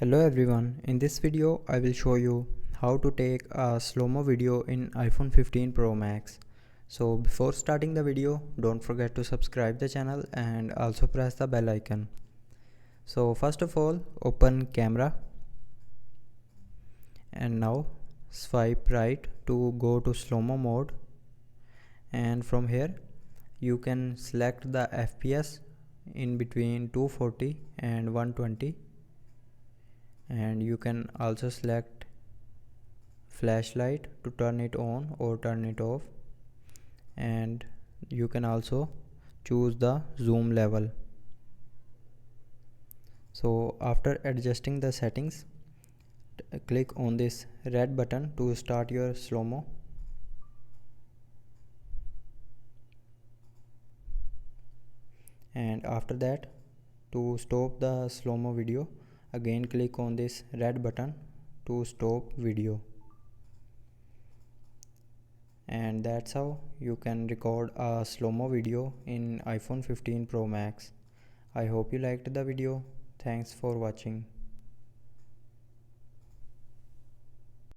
Hello everyone, in this video I will show you how to take a slow-mo video in iPhone 15 Pro Max. So before starting the video, don't forget to subscribe the channel and also press the bell icon. So first of all, open camera and now swipe right to go to slow-mo mode, and from here you can select the FPS in between 240 and 120, and you can also select flashlight to turn it on or turn it off, and you can also choose the zoom level. So after adjusting the settings, click on this red button to start your slow-mo, and after that, to stop the slow-mo video, again click on this red button to stop video. And that's how you can record a slow-mo video in iPhone 15 Pro Max. I hope you liked the video. Thanks for watching.